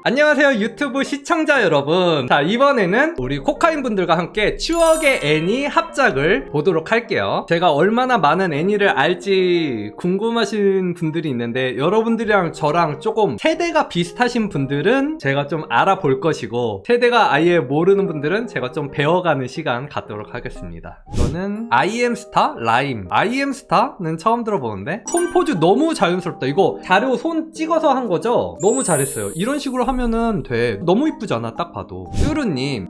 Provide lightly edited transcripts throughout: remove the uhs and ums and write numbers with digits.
안녕하세요 유튜브 시청자 여러분. 자, 이번에는 우리 코카인 분들과 함께 추억의 애니 합작을 보도록 할게요. 제가 얼마나 많은 애니를 알지 궁금하신 분들이 있는데, 여러분들이랑 저랑 조금 세대가 비슷하신 분들은 제가 좀 알아볼 것이고, 세대가 아예 모르는 분들은 제가 좀 배워가는 시간 갖도록 하겠습니다. 저는 IM스타 라임. IM스타는 처음 들어보는데 손 포즈 너무 자연스럽다. 이거 자료 손 찍어서 한 거죠? 너무 잘했어요. 이런 식으로 하면은 돼. 너무 이쁘잖아 딱 봐도. 뚜루님,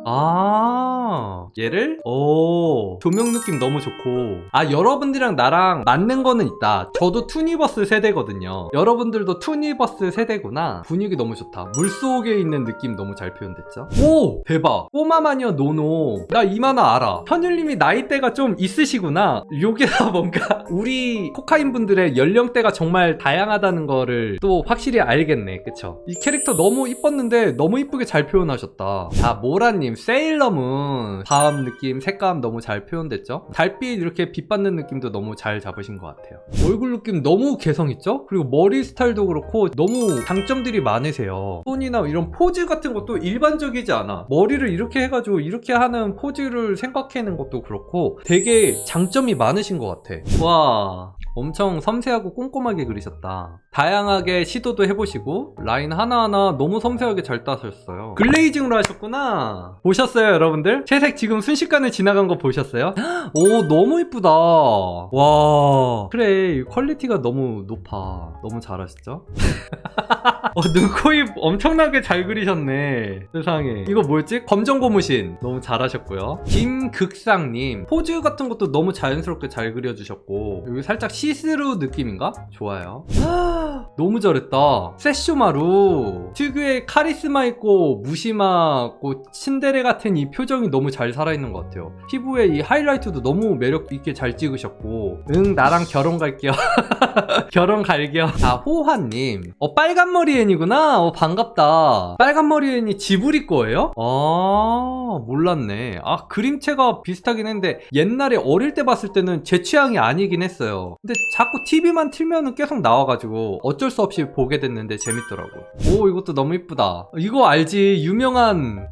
얘를 조명 느낌 너무 좋고, 여러분들이랑 나랑 맞는 거는 있다. 저도 투니버스 세대거든요. 여러분들도 투니버스 세대구나. 분위기 너무 좋다. 물속에 있는 느낌 너무 잘 표현됐죠? 오 대박. 꼬마마녀 노노, 나 이 만화 알아. 현율님이 나이대가 좀 있으시구나. 요게 다 뭔가 우리 코카인 분들의 연령대가 정말 다양하다는 거를 또 확실히 알겠네. 그쵸? 이 캐릭터 너무 이뻤는데 너무 이쁘게 잘 표현하셨다. 자, 모라님, 세일러문 다음 느낌, 색감 너무 잘 표현됐죠? 달빛 이렇게 빛 받는 느낌도 너무 잘 잡으신 것 같아요. 얼굴 느낌 너무 개성있죠? 그리고 머리 스타일도 그렇고 너무 장점들이 많으세요. 손이나 이런 포즈 같은 것도 일반적이지 않아. 머리를 이렇게 해가지고 이렇게 하는 포즈를 생각해낸 것도 그렇고 되게 장점이 많으신 것 같아. 와, 엄청 섬세하고 꼼꼼하게 그리셨다. 다양하게 시도도 해보시고 라인 하나하나 너무 섬세하게 잘 따셨어요. 글레이징으로 하셨구나. 보셨어요 여러분들? 채색 지금 순식간에 지나간 거 보셨어요? 오 너무 이쁘다. 와 그래, 퀄리티가 너무 높아. 너무 잘하셨죠? 눈, 코, 입 엄청나게 잘 그리셨네. 세상에. 이거 뭐였지? 검정고무신 너무 잘하셨고요. 김극상님, 포즈 같은 것도 너무 자연스럽게 잘 그려주셨고, 여기 살짝 시스루 느낌인가? 좋아요. 너무 잘했다. 세쇼마루 특유의 카리스마 있고 무심하고 츤데레 같은 이 표정이 너무 잘 살아있는 것 같아요. 피부에 이 하이라이트도 너무 매력있게 잘 찍으셨고, 나랑 결혼 갈게요. 결혼 갈게요. 호화님, 빨간머리 애니구나. 반갑다. 빨간머리 애니 지브리 거예요? 몰랐네. 그림체가 비슷하긴 했는데 옛날에 어릴 때 봤을 때는 제 취향이 아니긴 했어요. 근데 자꾸 TV만 틀면은 계속 나와가지고 어쩔 수 없이 보게 됐는데 재밌더라고. 오 이것도 너무 이쁘다. 이거 알지? 유명한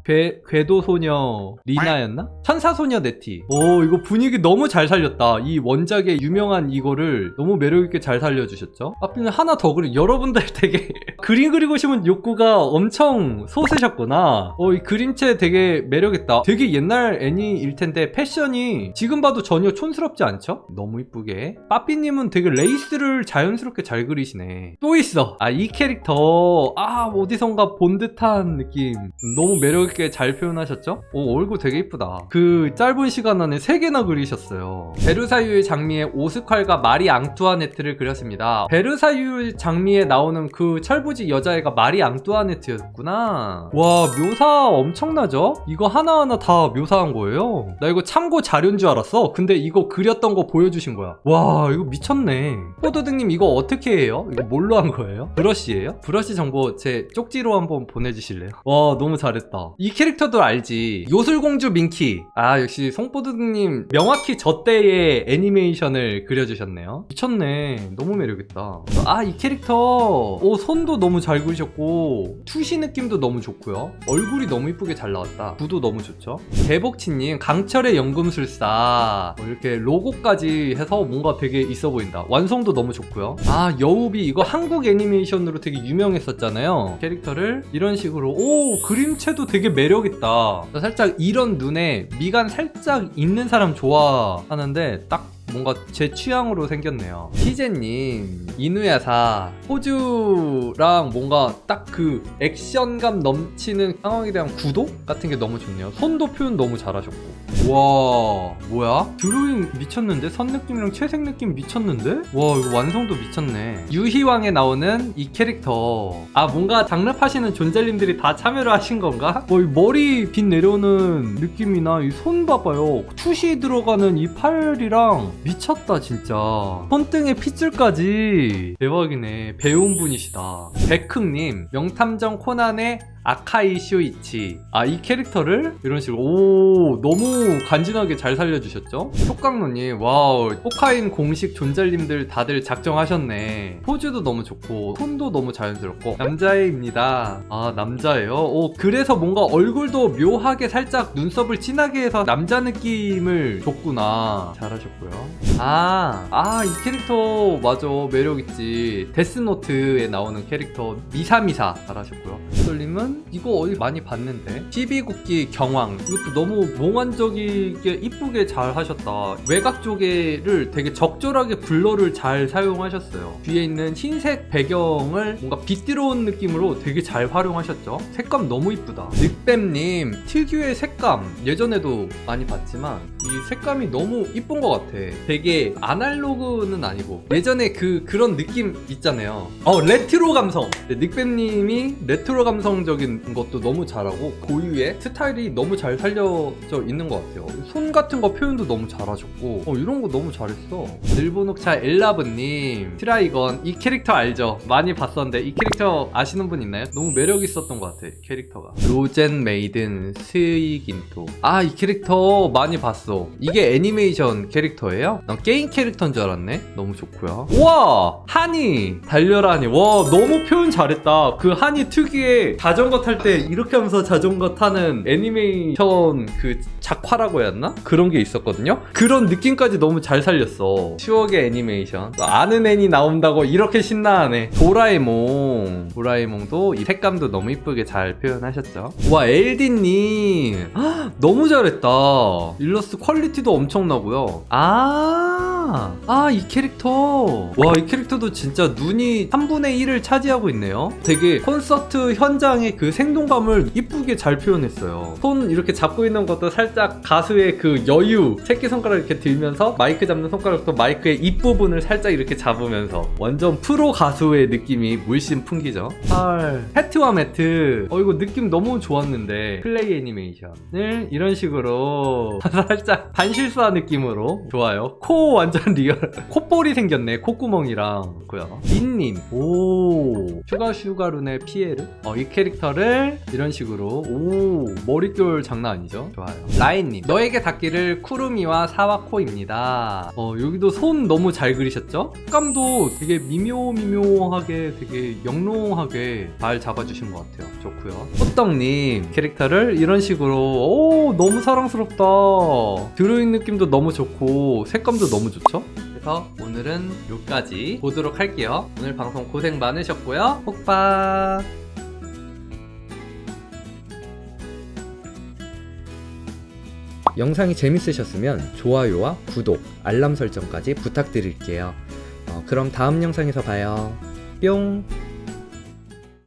궤도소녀 리나였나? 천사소녀 네티. 오 이거 분위기 너무 잘 살렸다. 이 원작의 유명한 이거를 너무 매력있게 잘 살려주셨죠? 앞에는 하나 더 여러분들 되게 그림 그리고 싶은 욕구가 엄청 솟으셨구나. 이 그림체 되게 매력있다. 되게 옛날 애니일 텐데 패션이 지금 봐도 전혀 촌스럽지 않죠? 너무 이쁘게. 빠삐님은 되게 레이스를 자연스럽게 잘 그리시네. 또 있어. 이 캐릭터 어디선가 본 듯한 느낌 너무 매력있게 잘 표현하셨죠? 얼굴 되게 이쁘다. 그 짧은 시간 안에 3개나 그리셨어요. 베르사유의 장미의 오스칼과 마리 앙뚜아네트를 그렸습니다. 베르사유 장미에 나오는 그 철부지 여자애가 마리 앙뚜아네트였구나. 와 묘사 엄청나죠? 이거 하나하나 다 묘사한 거예요. 나 이거 참고 자료인 줄 알았어. 근데 이거 그렸던 거 보여주신 거야. 와 이거 미쳤네. 포도등님 이거 어떻게 해요? 이거 뭘로 한 거예요? 브러쉬예요? 브러쉬 정보 제 쪽지로 한번 보내주실래요? 와 너무 잘했다. 이 캐릭터도 알지. 요술공주 민키. 역시 송포도등님 명확히 저 때의 애니메이션을 그려주셨네요. 미쳤네. 너무 매력있다. 이 캐릭터 손도 너무 잘 그리셨고 투시 느낌도 너무 좋고요. 얼굴이 너무 이쁘게 잘 나왔다. 구도 너무 좋죠. 대복치님 강철의 연금술사. 이렇게 로고까지 해서 뭔가 되게 있어 보인다. 완성도 너무 좋고요. 여우비 이거 한국 애니메이션으로 되게 유명했었잖아요. 캐릭터를 이런 식으로 그림체도 되게 매력있다. 살짝 이런 눈에 미간 살짝 있는 사람 좋아하는데 딱 뭔가 제 취향으로 생겼네요. 희재님, 이누야사 포즈랑 뭔가 딱 그 액션감 넘치는 상황에 대한 구도 같은 게 너무 좋네요. 손도 표현 너무 잘하셨고. 와 뭐야? 드로잉 미쳤는데? 선 느낌이랑 채색 느낌 미쳤는데? 와 이거 완성도 미쳤네. 유희왕에 나오는 이 캐릭터, 뭔가 장르파시는 존잘님들이 다 참여를 하신 건가? 이 머리 빛 내려오는 느낌이나 이 손 봐봐요. 투시 들어가는 이 팔이랑 미쳤다 진짜. 손등에 핏줄까지 대박이네. 배운 분이시다. 백흥님, 명탐정 코난의 아카이 쇼이치. 아, 이 캐릭터를 이런 식으로 오, 너무 간지나게 잘 살려주셨죠? 효광노님, 와우, 호카인 공식 존잘님들 다들 작정하셨네. 포즈도 너무 좋고 톤도 너무 자연스럽고. 남자애입니다. 아, 남자예요? 오, 그래서 뭔가 얼굴도 묘하게 살짝 눈썹을 진하게 해서 남자 느낌을 줬구나. 잘하셨고요. 이 캐릭터 맞아, 매력있지. 데스노트에 나오는 캐릭터 미사미사. 잘하셨고요. 솔님은 이거 어디 많이 봤는데 12국기 경황, 이것도 너무 몽환적이게 이쁘게 잘 하셨다. 외곽 조개를 되게 적절하게 블러를 잘 사용하셨어요. 뒤에 있는 흰색 배경을 뭔가 빛 들어온 느낌으로 되게 잘 활용하셨죠. 색감 너무 이쁘다. 늑뱀님 특유의 색감, 예전에도 많이 봤지만 이 색감이 너무 이쁜 것 같아. 되게 아날로그는 아니고 예전에 그런 느낌 있잖아요. 레트로 감성. 닉뱀님이 레트로 감성적인 것도 너무 잘하고 고유의 스타일이 너무 잘 살려져 있는 것 같아요. 손 같은 거 표현도 너무 잘하셨고 이런 거 너무 잘했어. 일본옥차 엘라브님, 트라이건 이 캐릭터 알죠? 많이 봤었는데 이 캐릭터 아시는 분 있나요? 너무 매력 있었던 것 같아, 캐릭터가. 로젠 메이든 스이긴토. 이 캐릭터 많이 봤어. 이게 애니메이션 캐릭터예요? 난 게임 캐릭터인 줄 알았네. 너무 좋고요. 우와, 하니 달려라니. 와, 너무 표현 잘했다. 그 하니 특유의 자전거 탈 때 이렇게 하면서 자전거 타는 애니메이션 그 작화라고 해야 하나? 그런 게 있었거든요. 그런 느낌까지 너무 잘 살렸어. 추억의 애니메이션. 아는 애니 나온다고 이렇게 신나하네. 도라에몽도 이 색감도 너무 이쁘게 잘 표현하셨죠. 와, 엘디님 너무 잘했다. 일러스트 퀄리티도 엄청나고요. 이 캐릭터. 와, 이 캐릭터도 진짜 눈이 3분의 1을 차지하고 있네요. 되게 콘서트 현장의 그 생동감을 이쁘게 잘 표현했어요. 손 이렇게 잡고 있는 것도 살짝 가수의 그 여유, 새끼손가락 이렇게 들면서 마이크 잡는 손가락도 마이크의 입부분을 살짝 이렇게 잡으면서 완전 프로 가수의 느낌이 물씬 풍기죠. 패트와 매트. 이거 느낌 너무 좋았는데 플레이 애니메이션을 이런 식으로 살짝 반실수한 느낌으로 좋아요. 코 완전 리얼. 콧볼이 생겼네. 콧구멍이랑. 민님, 오, 슈가룬의 피에르. 이 캐릭터를 이런 식으로, 오, 머릿결 장난 아니죠? 좋아요. 라인님, 너에게 닿기를 쿠루미와 사와코입니다. 여기도 손 너무 잘 그리셨죠? 색감도 되게 미묘하게 되게 영롱하게 잘 잡아주신 것 같아요. 좋고요. 호떡님 캐릭터를 이런 식으로, 오, 너무 사랑스럽다. 드로잉 느낌도 너무 좋고 색감도 너무 좋죠? 그래서 오늘은 여기까지 보도록 할게요. 오늘 방송 고생 많으셨고요. 혹박. 영상이 재밌으셨으면 좋아요와 구독, 알람 설정까지 부탁드릴게요. 그럼 다음 영상에서 봐요. 뿅!